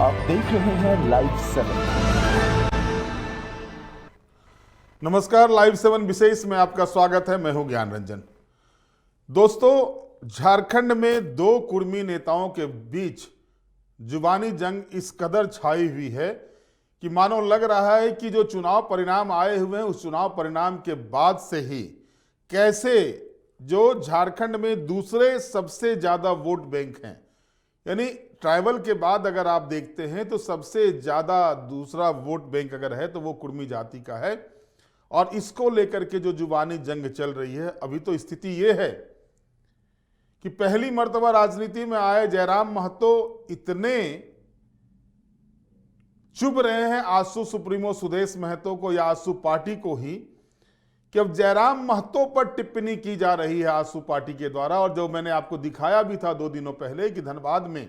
आप देख रहे हैं लाइव 7। नमस्कार, लाइव 7 विशेष में आपका स्वागत है। मैं हूं ज्ञान रंजन। दोस्तों, झारखंड में दो कुर्मी नेताओं के बीच जुबानी जंग इस कदर छाई हुई है कि मानो लग रहा है कि जो चुनाव परिणाम आए हुए हैं उस चुनाव परिणाम के बाद से ही कैसे जो झारखंड में दूसरे सबसे ज्यादा वोट बैंक हैं, यानी ट्राइबल के बाद अगर आप देखते हैं तो सबसे ज्यादा दूसरा वोट बैंक अगर है तो वो कुर्मी जाति का है। और इसको लेकर के जो जुबानी जंग चल रही है, अभी तो स्थिति ये है कि पहली मर्तबा राजनीति में आए जयराम महतो इतने चुभ रहे हैं आजसू सुप्रीमो सुदेश महतो को या आजसू पार्टी को ही, कि अब जयराम महतो पर टिप्पणी की जा रही है आजसू पार्टी के द्वारा। और जो मैंने आपको दिखाया भी था 2 दिनों पहले कि धनबाद में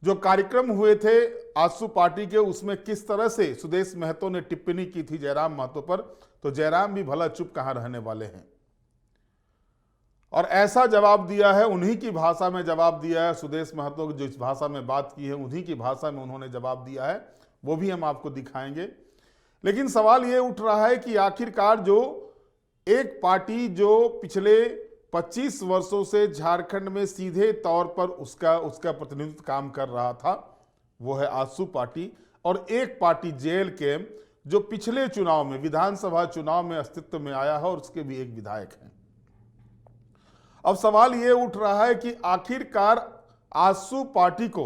जो कार्यक्रम हुए थे आजसू पार्टी के, उसमें किस तरह से सुदेश महतो ने टिप्पणी की थी जयराम महतो पर, तो जयराम भी भला चुप कहां रहने वाले हैं। और ऐसा जवाब दिया है, उन्हीं की भाषा में जवाब दिया है। सुदेश महतो जो इस भाषा में बात की है उन्हीं की भाषा में उन्होंने जवाब दिया है, वो भी हम आपको दिखाएंगे। लेकिन सवाल ये उठ रहा है कि आखिरकार जो एक पार्टी जो पिछले 25 वर्षों से झारखंड में सीधे तौर पर उसका प्रतिनिधित्व काम कर रहा था, वो है आजसू पार्टी, और एक पार्टी जेएलके जो पिछले चुनाव में विधानसभा चुनाव में अस्तित्व में आया है और उसके भी एक विधायक हैं। अब सवाल ये उठ रहा है कि आखिरकार आजसू पार्टी को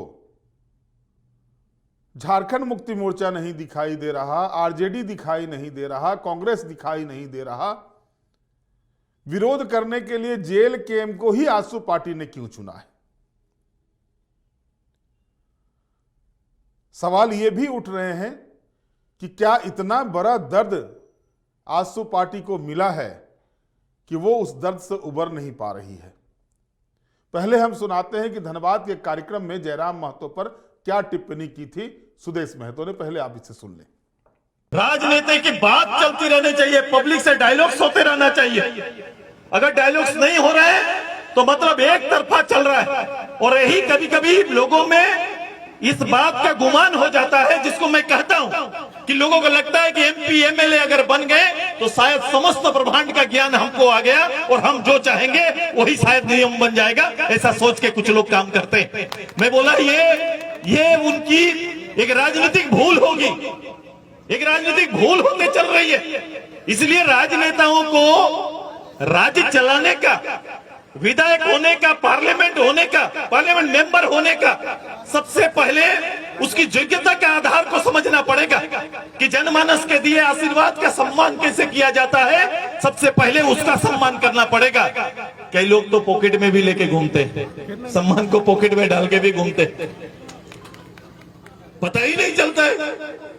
झारखंड मुक्ति मोर्चा नहीं दिखाई दे रहा, आरजेडी दिखाई नहीं दे रहा, कांग्रेस दिखाई नहीं दे रहा, विरोध करने के लिए जेएलके को ही आजसू पार्टी ने क्यों चुना है। सवाल यह भी उठ रहे हैं कि क्या इतना बड़ा दर्द आजसू पार्टी को मिला है कि वो उस दर्द से उबर नहीं पा रही है। पहले हम सुनाते हैं कि धनबाद के कार्यक्रम में जयराम महतो पर क्या टिप्पणी की थी सुदेश महतो ने। पहले आप इसे सुन लें। राजनीति की बात चलती रहनी चाहिए, पब्लिक से डायलॉग्स होते रहना चाहिए। अगर डायलॉग्स नहीं हो रहे हैं तो मतलब एक तरफा चल रहा है। और यही कभी कभी लोगों में इस बात का गुमान हो जाता है, जिसको मैं कहता हूं कि लोगों को लगता है कि एमपी एमएलए अगर बन गए तो शायद समस्त ब्रह्मांड का ज्ञान हमको आ गया और हम जो चाहेंगे वही शायद नियम बन जाएगा। ऐसा सोच के कुछ लोग काम करते हैं। मैं बोला ये उनकी एक राजनीतिक भूल होगी, एक राजनीतिक भूल होते चल रही है। इसलिए राजनेताओं को राज्य चलाने का, विधायक होने का, पार्लियामेंट मेंबर होने का सबसे पहले उसकी योग्यता के आधार को समझना पड़ेगा कि जनमानस के दिए आशीर्वाद का सम्मान कैसे किया जाता है। सबसे पहले उसका सम्मान करना पड़ेगा। कई लोग तो पॉकेट में भी लेके घूमते हैं, सम्मान को पॉकेट में डाल के भी घूमते हैं। पता ही नहीं चलता है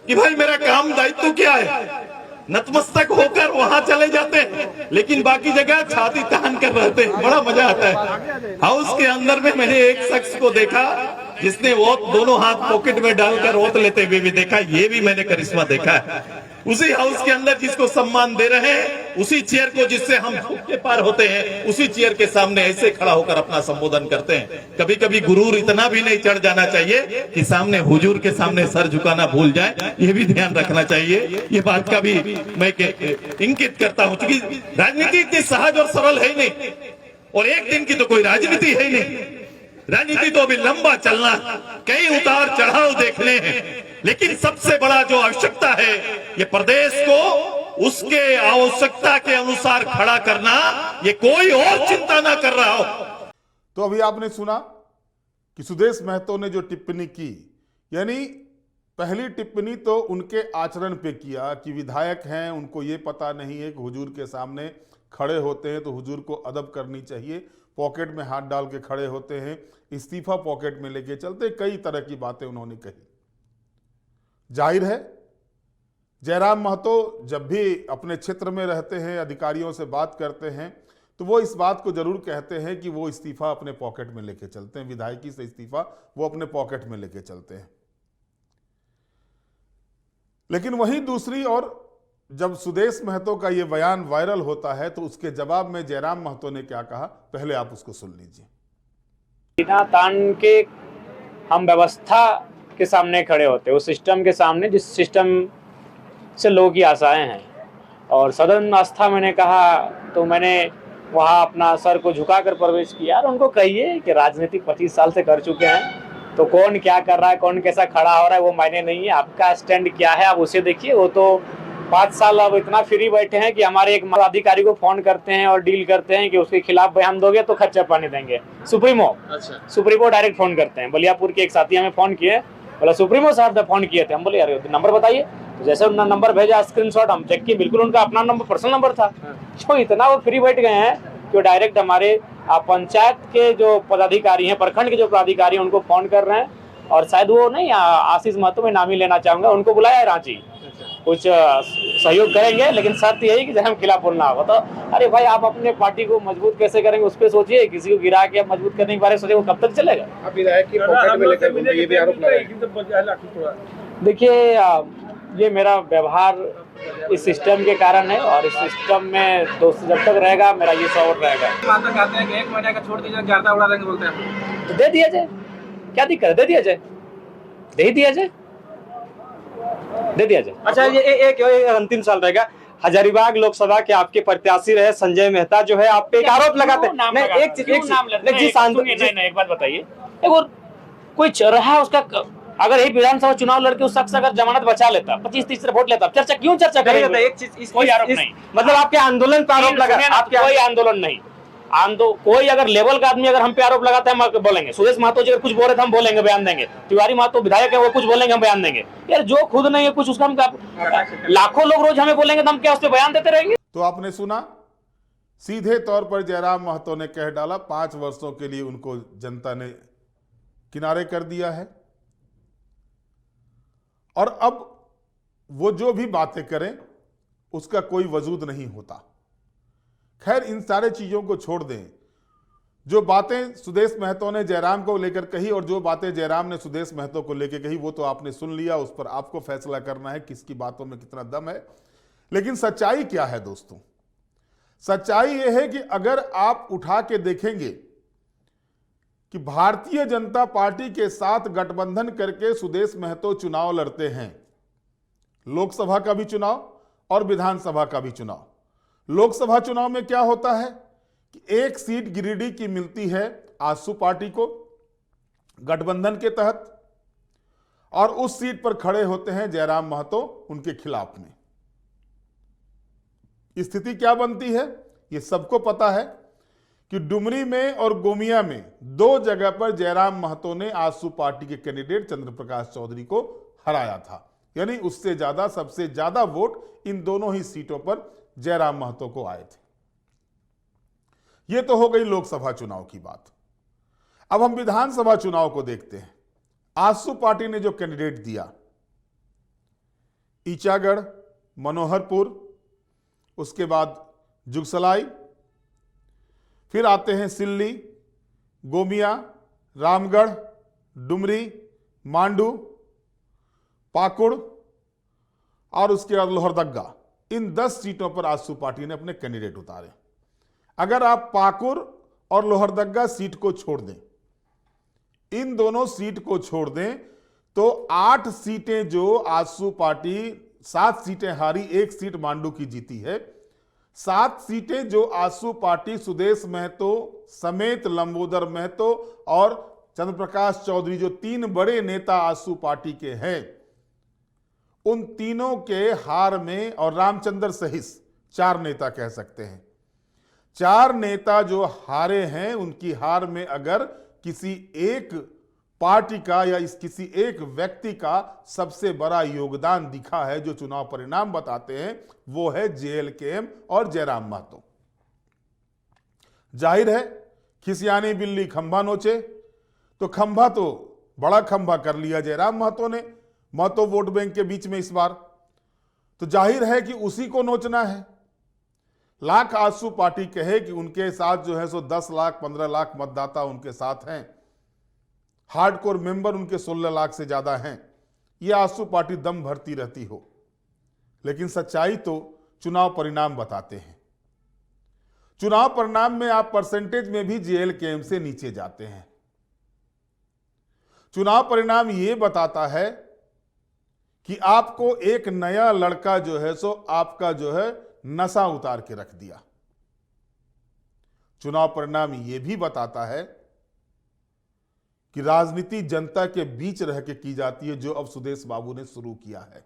कि भाई मेरा काम दायित्व क्या है। नतमस्तक होकर वहां चले जाते हैं, लेकिन बाकी जगह छाती तान कर रहते हैं। बड़ा मजा आता है। हाउस के अंदर में मैंने एक शख्स को देखा जिसने वो दोनों हाथ पॉकेट में डालकर ओत लेते हुए भी देखा। ये भी मैंने करिश्मा देखा है। उसी हाउस के अंदर जिसको सम्मान दे रहे हैं, उसी चेयर को जिससे हम भूख के पार होते हैं, उसी चेयर के सामने ऐसे खड़ा होकर अपना संबोधन करते हैं। कभी कभी गुरूर इतना भी नहीं चढ़ जाना चाहिए कि सामने हुजूर के सामने सर झुकाना भूल जाए। ये भी ध्यान रखना चाहिए। ये बात का भी मैं इंगित करता हूं, क्योंकि राजनीति इतनी सहज और सरल है ही नहीं, और एक दिन की तो कोई राजनीति है ही नहीं। राजनीति तो अभी लंबा चलना, कई उतार चढ़ाव देखने हैं। लेकिन सबसे बड़ा जो आवश्यकता है, ये प्रदेश को उसके आवश्यकता के अनुसार खड़ा करना, ये कोई और चिंता ना कर रहा हो। तो अभी आपने सुना कि सुदेश महतो ने जो टिप्पणी की, यानी पहली टिप्पणी तो उनके आचरण पे किया कि विधायक हैं, उनको ये पता नहीं है कि हुजूर के सामने खड़े होते हैं तो हुजूर को अदब करनी चाहिए। पॉकेट में हाथ डाल के खड़े होते हैं, इस्तीफा पॉकेट में लेके चलते, कई तरह की बातें उन्होंने कही। जाहिर है जयराम महतो जब भी अपने क्षेत्र में रहते हैं, अधिकारियों से बात करते हैं, तो वो इस बात को जरूर कहते हैं कि वो इस्तीफा अपने पॉकेट में लेके चलते हैं। विधायकी से इस्तीफा वो अपने पॉकेट में लेके चलते हैं। लेकिन वहीं दूसरी ओर जब सुदेश महतो का ये बयान वायरल होता है तो उसके जवाब में जयराम महतो ने क्या कहा, पहले आप उसको सुन लीजिए। बिना तान के हम व्यवस्था के सामने खड़े होते, उस सिस्टम के सामने जिस सिस्टम से लोगों की आशाएं हैं। और सदन आस्था मैंने कहा तो मैंने वहाँ अपना सर को झुकाकर प्रवेश किया। और उनको कहिए कि राजनीति 25 साल से कर चुके हैं, तो कौन क्या कर रहा है, कौन कैसा खड़ा हो रहा है वो मायने नहीं है, आपका स्टैंड क्या है आप उसे देखिए। वो तो 5 साल अब इतना फ्री बैठे हैं कि हमारे एक अधिकारी को फोन करते हैं और डील करते हैं कि उसके खिलाफ बयान दोगे तो खर्चा पानी देंगे। सुप्रीमो, अच्छा, सुप्रीमो डायरेक्ट फोन करते हैं। बलियापुर के एक साथी हमें फोन किए, बोला सुप्रीमो साहब ने फोन किए थे। हम बोले यार नंबर बताइए, तो जैसे उन्होंने नंबर भेजा स्क्रीनशॉट हम चेक किए, बिल्कुल उनका अपना नंबर, पर्सनल नंबर था। तो इतना वो फ्री बैठ गए हैं कि डायरेक्ट हमारे पंचायत के जो पदाधिकारी हैं, प्रखंड के जो पदाधिकारी हैं उनको फोन कर रहे हैं। और शायद वो नहीं, आशीष महतो में नाम ही लेना चाहूंगा, उनको बुलाया है रांची, कुछ सहयोग करेंगे, लेकिन शर्त यही कि हम खिलाफ बोलना होगा। तो अरे भाई आप अपने पार्टी को मजबूत कैसे करेंगे उस पर सोचिए, किसी को गिरा के मजबूत करने के बारे में सोचिए, वो कब तक चलेगा। आप विधायक की पॉकेट में लेकर घूमते, ये भी आरोप लगाया। देखिए ये मेरा व्यवहार इस सिस्टम के कारण है, और इस सिस्टम में दोस्त जब तक रहेगा मेरा ये शौर रहेगा। कहते हैं कि 1 महीने का छोड़ दीजिए, गर्दा उड़ा देंगे बोलते हैं, तो दे दिया जाए, क्या दिक्कत है, दे दिया जाए, दे दिया जाए, दे दिया जाए। अच्छा ये एक अंतिम साल रहेगा। हजारीबाग लोकसभा के आपके प्रत्याशी रहे संजय मेहता जो है आप पे एक आरोप लगाते हैं। नहीं एक एक बात बताइए, कोई रहा उसका, अगर यही विधानसभा चुनाव लड़के उस शख्स अगर जमानत बचा लेता, 25-30 वोट लेता, चर्चा क्यों चर्चा करेंगे? एक चीज, कोई आरोप नहीं, मतलब आपके आंदोलन पर आरोप लगा, आपके कोई आंदोलन नहीं, कोई अगर लेवल का आदमी अगर हम पे आरोप लगाता है हम बोलेंगे। सुदेश महतो जी अगर कुछ बोल रहे थे हम बोलेंगे, बयान देंगे। तिवारी महतो विधायक है, वो कुछ बोलेंगे हम बयान देंगे। यार जो खुद नहीं है कुछ उसका हम, लाखों लोग रोज हमें बोलेंगे तो हम क्या उस पर बयान देते रहेंगे? तो आपने सुना, सीधे तौर पर जयराम महतो ने कह डाला 5 वर्षों के लिए उनको जनता ने किनारे कर दिया है, और अब वो जो भी बातें करें उसका कोई वजूद नहीं होता। खैर इन सारे चीजों को छोड़ दें, जो बातें सुदेश महतो ने जयराम को लेकर कही और जो बातें जयराम ने सुदेश महतो को लेकर कही वो तो आपने सुन लिया, उस पर आपको फैसला करना है किसकी बातों में कितना दम है। लेकिन सच्चाई क्या है दोस्तों? सच्चाई यह है कि अगर आप उठा के देखेंगे कि भारतीय जनता पार्टी के साथ गठबंधन करके सुदेश महतो चुनाव लड़ते हैं, लोकसभा का भी चुनाव और विधानसभा का भी चुनाव। लोकसभा चुनाव में क्या होता है कि 1 सीट गिरिडीह की मिलती है आजसू पार्टी को गठबंधन के तहत, और उस सीट पर खड़े होते हैं जयराम महतो उनके खिलाफ में। स्थिति क्या बनती है ये सबको पता है कि डुमरी में और गोमिया में 2 जगह पर जयराम महतो ने आजसू पार्टी के कैंडिडेट चंद्र प्रकाश चौधरी को हराया था, यानी उससे ज्यादा, सबसे ज्यादा वोट इन दोनों ही सीटों पर जयराम महतो को आए थे। यह तो हो गई लोकसभा चुनाव की बात। अब हम विधानसभा चुनाव को देखते हैं। आजसू पार्टी ने जो कैंडिडेट दिया, ईचागढ़, मनोहरपुर, उसके बाद जुगसलाई, फिर आते हैं सिल्ली, गोमिया, रामगढ़, डुमरी, मांडू, पाकुड़ और उसके बाद लोहरदगा। इन 10 सीटों पर आजसू पार्टी ने अपने कैंडिडेट उतारे। अगर आप पाकुड़ और लोहरदगा सीट को छोड़ दें, इन दोनों सीट को छोड़ दें, तो 8 सीटें जो आजसू पार्टी, 7 सीटें हारी, 1 सीट मांडू की जीती है, 7 सीटें जो आजसू पार्टी सुदेश महतो समेत लंबोदर महतो और चंद्र प्रकाश चौधरी जो 3 बड़े नेता आजसू पार्टी के हैं, उन तीनों के हार में, और रामचंद्र सहित 4 नेता कह सकते हैं, 4 नेता जो हारे हैं, उनकी हार में अगर किसी एक पार्टी का या किसी एक व्यक्ति का सबसे बड़ा योगदान दिखा है, जो चुनाव परिणाम बताते हैं, वो है JLKM और जयराम महतो। जाहिर है खिसियानी बिल्ली खंभा नोचे, तो खंभा तो बड़ा खंभा कर लिया जयराम महतो ने महतो वोट बैंक के बीच में इस बार, तो जाहिर है कि उसी को नोचना है। लाख आजसू पार्टी कहे कि उनके साथ जो है सो 10 लाख 15 लाख मतदाता उनके साथ हैं, हार्डकोर मेंबर उनके 16 लाख से ज्यादा हैं, यह आजसू पार्टी दम भरती रहती हो, लेकिन सच्चाई तो चुनाव परिणाम बताते हैं। चुनाव परिणाम में आप परसेंटेज में भी JLKM से नीचे जाते हैं। चुनाव परिणाम ये बताता है कि आपको एक नया लड़का जो है सो आपका जो है नशा उतार के रख दिया। चुनाव परिणाम ये भी बताता है कि राजनीति जनता के बीच रह के की जाती है, जो अब सुदेश बाबू ने शुरू किया है।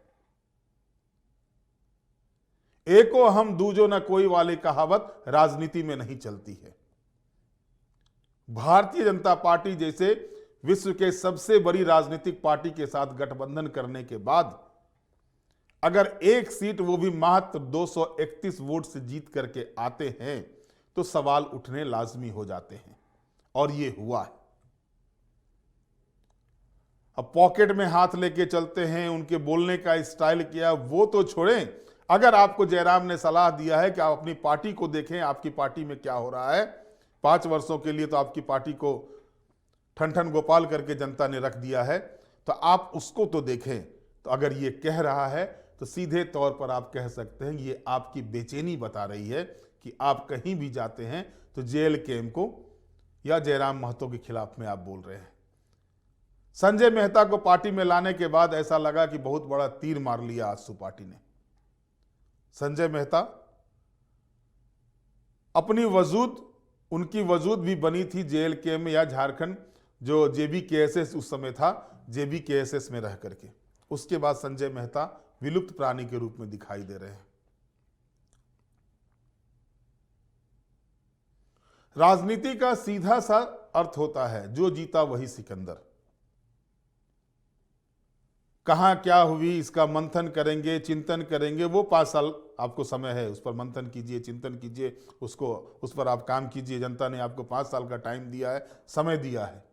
एको हम दूजो न कोई वाली कहावत राजनीति में नहीं चलती है। भारतीय जनता पार्टी जैसे विश्व के सबसे बड़ी राजनीतिक पार्टी के साथ गठबंधन करने के बाद अगर एक सीट, वो भी मात्र 231 वोट से जीत करके आते हैं, तो सवाल उठने लाजमी हो जाते हैं, और ये हुआ है। अब पॉकेट में हाथ लेके चलते हैं, उनके बोलने का स्टाइल किया, वो तो छोड़ें। अगर आपको जयराम ने सलाह दिया है कि आप अपनी पार्टी को देखें, आपकी पार्टी में क्या हो रहा है, 5 वर्षों के लिए तो आपकी पार्टी को ठन ठन गोपाल करके जनता ने रख दिया है, तो आप उसको तो देखें। तो अगर ये कह रहा है तो सीधे तौर पर आप कह सकते हैं ये आपकी बेचैनी बता रही है कि आप कहीं भी जाते हैं तो JLKM को या जयराम महतो के खिलाफ में आप बोल रहे हैं। संजय मेहता को पार्टी में लाने के बाद ऐसा लगा कि बहुत बड़ा तीर मार लिया आजसू पार्टी ने। संजय मेहता अपनी वजूद, उनकी वजूद भी बनी थी JLKM या झारखंड जो JBKSS उस समय था, JBKSS में रह करके। उसके बाद संजय मेहता विलुप्त प्राणी के रूप में दिखाई दे रहे हैं। राजनीति का सीधा सा अर्थ होता है जो जीता वही सिकंदर। कहां क्या हुई इसका मंथन करेंगे, चिंतन करेंगे। वो 5 साल आपको समय है, उस पर मंथन कीजिए, चिंतन कीजिए, उस पर आप काम कीजिए। जनता ने आपको 5 साल का टाइम दिया है, समय दिया है।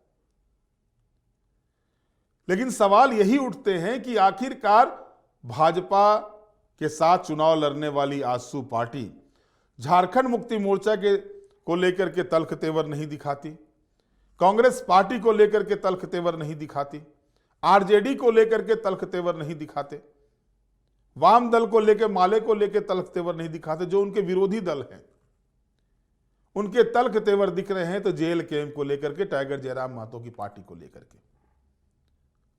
लेकिन सवाल यही उठते हैं कि आखिरकार भाजपा के साथ चुनाव लड़ने वाली आजसू पार्टी झारखंड मुक्ति मोर्चा को लेकर के तल्ख तेवर नहीं दिखाती, कांग्रेस पार्टी को लेकर के तल्ख तेवर नहीं दिखाती, RJD को लेकर के तल्ख तेवर नहीं दिखाते, वाम दल को लेकर, माले को लेकर तल्ख तेवर नहीं दिखाते। जो उनके विरोधी दल हैं उनके तल्ख तेवर दिख रहे हैं तो JLKM को लेकर के, टाइगर जयराम महतो की पार्टी को लेकर के।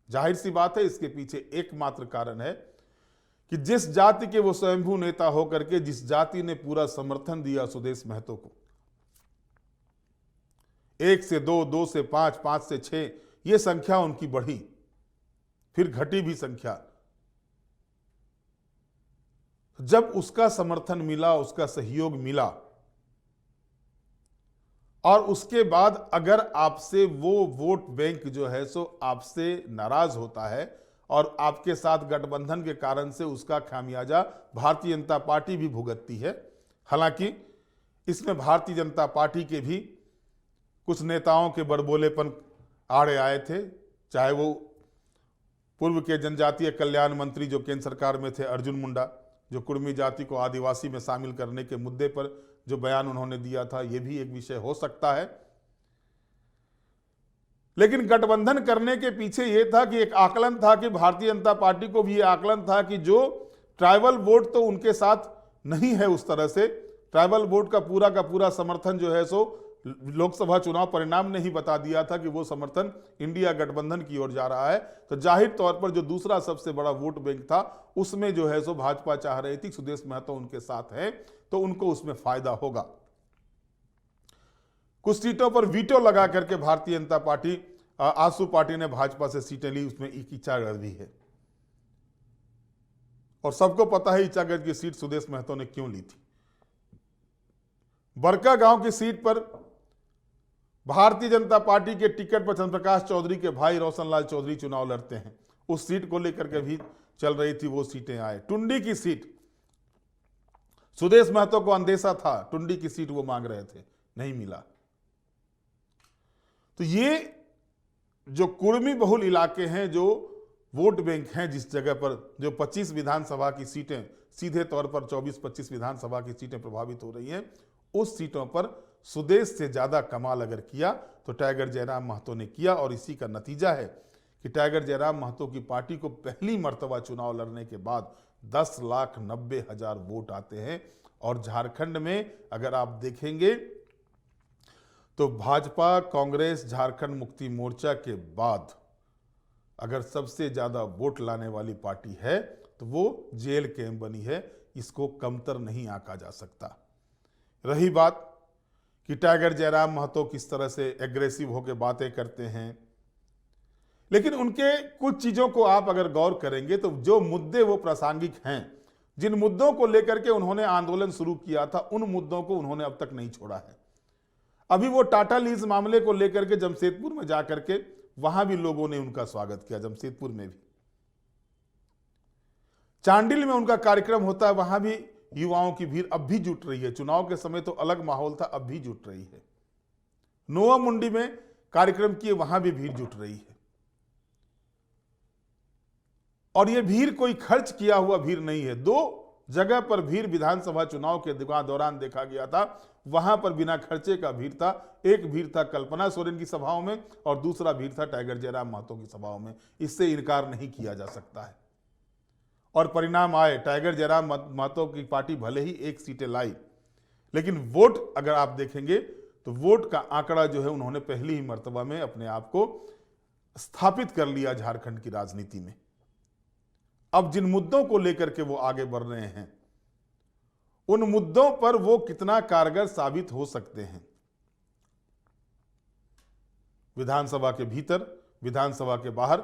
जाहिर सी बात है इसके पीछे एकमात्र कारण है कि जिस जाति के वो स्वयंभू नेता होकर के, जिस जाति ने पूरा समर्थन दिया सुदेश महतो को, 1 से 2, 2 से 5, 5 से 6, ये संख्या उनकी बढ़ी, फिर घटी भी संख्या। जब उसका समर्थन मिला, उसका सहयोग मिला, और उसके बाद अगर आपसे वो वोट बैंक जो है सो आपसे नाराज होता है और आपके साथ गठबंधन के कारण से उसका खामियाजा भारतीय जनता पार्टी भी भुगतती है। हालांकि इसमें भारतीय जनता पार्टी के भी कुछ नेताओं के बड़बोलेपन आड़े आए थे, चाहे वो पूर्व के जनजातीय कल्याण मंत्री जो केंद्र सरकार में थे अर्जुन मुंडा, जो कुर्मी जाति को आदिवासी में शामिल करने के मुद्दे पर जो बयान उन्होंने दिया था, यह भी एक विषय हो सकता है। लेकिन गठबंधन करने के पीछे यह था कि एक आकलन था कि भारतीय जनता पार्टी को भी यह आकलन था कि जो ट्राइबल वोट तो उनके साथ नहीं है, उस तरह से ट्राइबल वोट का पूरा समर्थन जो है सो लोकसभा चुनाव परिणाम ने ही बता दिया था कि वो समर्थन इंडिया गठबंधन की ओर जा रहा है। तो जाहिर तौर पर जो दूसरा सबसे बड़ा वोट बैंक था उसमें जो है सो भाजपा चाह रही थी सुदेश महतो उनके साथ है तो उनको उसमें फायदा होगा। कुछ सीटों पर वीटो लगा करके भारतीय जनता पार्टी, आजसू पार्टी ने भाजपा से सीटें ली, उसमें ईचागढ़ भी है। और सबको पता है ईचागढ़ की सीट सुदेश महतो ने क्यों ली थी। बरका गांव की सीट पर भारतीय जनता पार्टी के टिकट पर चंद्रप्रकाश चौधरी के भाई रोशनलाल चौधरी चुनाव लड़ते हैं, उस सीट को लेकर के भी चल रही थी, वो सीटें आए। टुंडी की सीट सुदेश महतो को अंदेशा था, टुंडी की सीट वो मांग रहे थे, नहीं मिला। तो ये जो कुर्मी बहुल इलाके हैं, जो वोट बैंक हैं, जिस जगह पर जो 25 विधानसभा की सीटें, सीधे तौर पर 24-25 विधानसभा की सीटें प्रभावित हो रही हैं, उस सीटों पर सुदेश से ज्यादा कमाल अगर किया तो टाइगर जयराम महतो ने किया। और इसी का नतीजा है कि टाइगर जयराम महतो की पार्टी को पहली मर्तबा चुनाव लड़ने के बाद 10,90,000 वोट आते हैं। और झारखंड में अगर आप देखेंगे तो भाजपा, कांग्रेस, झारखंड मुक्ति मोर्चा के बाद अगर सबसे ज्यादा वोट लाने वाली पार्टी है तो वो JLKM बनी है, इसको कमतर नहीं आंका जा सकता। रही बात कि टाइगर जयराम महतो किस तरह से एग्रेसिव होकर बातें करते हैं, लेकिन उनके कुछ चीजों को आप अगर गौर करेंगे तो जो मुद्दे वो प्रासंगिक हैं, जिन मुद्दों को लेकर के उन्होंने आंदोलन शुरू किया था, उन मुद्दों को उन्होंने अब तक नहीं छोड़ा है। अभी वो टाटा लीज मामले को लेकर के जमशेदपुर में जाकर के वहां भी लोगों ने उनका स्वागत किया, जमशेदपुर में भी। चांडिल में उनका कार्यक्रम होता है, वहां भी युवाओं की भीड़ अब भी जुट रही है। चुनाव के समय तो अलग माहौल था, अब भी जुट रही है। नोआ मुंडी में कार्यक्रम किए, वहां भी भीड़ जुट रही है। और यह भीड़ कोई खर्च किया हुआ भीड़ नहीं है। 2 जगह पर भीड़ विधानसभा चुनाव के दौरान देखा गया था, वहां पर बिना खर्चे का भीड़ था। एक भीड़ था कल्पना सोरेन की सभाओं में और दूसरा भीड़ था टाइगर जयराम महतो की सभाओं में। इससे इनकार नहीं किया जा सकता है। और परिणाम आए, टाइगर जयराम महतो की पार्टी भले ही 1 सीटें लाई, लेकिन वोट अगर आप देखेंगे तो वोट का आंकड़ा जो है उन्होंने पहली ही मर्तबा में अपने आप को स्थापित कर लिया झारखंड की राजनीति में। अब जिन मुद्दों को लेकर के वो आगे बढ़ रहे हैं, उन मुद्दों पर वो कितना कारगर साबित हो सकते हैं। विधानसभा के भीतर, विधानसभा के बाहर,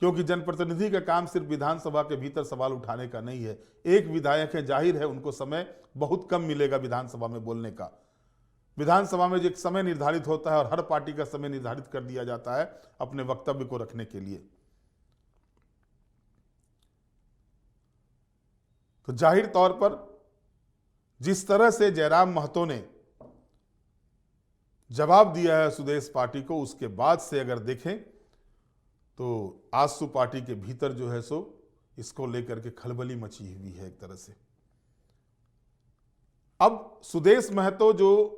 क्योंकि जनप्रतिनिधि का काम सिर्फ विधानसभा के भीतर सवाल उठाने का नहीं है। एक विधायक है, जाहिर है उनको समय बहुत कम मिलेगा विधानसभा में बोलने का। विधानसभा में जो एक समय निर्धारित होता है और हर पार्टी का समय निर्धारित कर दिया जाता है अपने वक्तव्य को रखने के लिए। तो जाहिर तौर पर जिस तरह से जयराम महतो ने जवाब दिया है सुदेश पार्टी को, उसके बाद से अगर देखें तो आजसू पार्टी के भीतर जो है सो इसको लेकर के खलबली मची हुई है एक तरह से। अब सुदेश महतो जो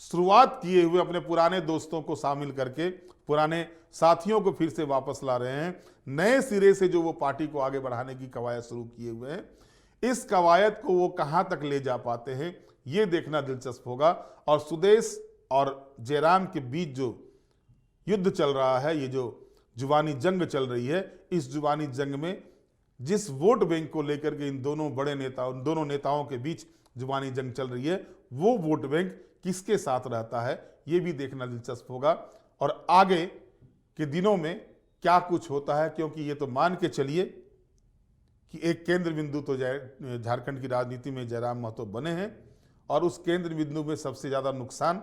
शुरुआत किए हुए अपने पुराने दोस्तों को शामिल करके, पुराने साथियों को फिर से वापस ला रहे हैं, नए सिरे से जो वो पार्टी को आगे बढ़ाने की कवायद शुरू किए हुए हैं, इस कवायद को वो कहां तक ले जा पाते हैं ये देखना दिलचस्प होगा। और सुदेश और जयराम के बीच जो युद्ध चल रहा है, ये जो जुबानी जंग चल रही है, इस जुबानी जंग में जिस वोट बैंक को लेकर के इन दोनों बड़े नेताओं, दोनों नेताओं के बीच जुबानी जंग चल रही है, वो वोट बैंक किसके साथ रहता है ये भी देखना दिलचस्प होगा। और आगे के दिनों में क्या कुछ होता है, क्योंकि ये तो मान के चलिए कि एक केंद्र बिंदु तो झारखंड की राजनीति में जयराम महतो बने हैं, और उस केंद्र बिंदु में सबसे ज्यादा नुकसान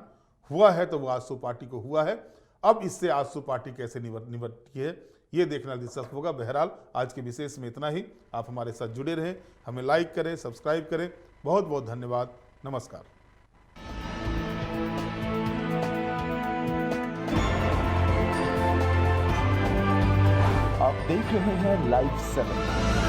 हुआ है तो वो आजसू पार्टी को हुआ है। अब इससे आजसू पार्टी कैसे निपटती है ये देखना दिलचस्प होगा। बहरहाल आज के विशेष में इतना ही। आप हमारे साथ जुड़े रहें, हमें लाइक करें, सब्सक्राइब करें। बहुत बहुत धन्यवाद। नमस्कार। आप देख रहे हैं लाइव 7।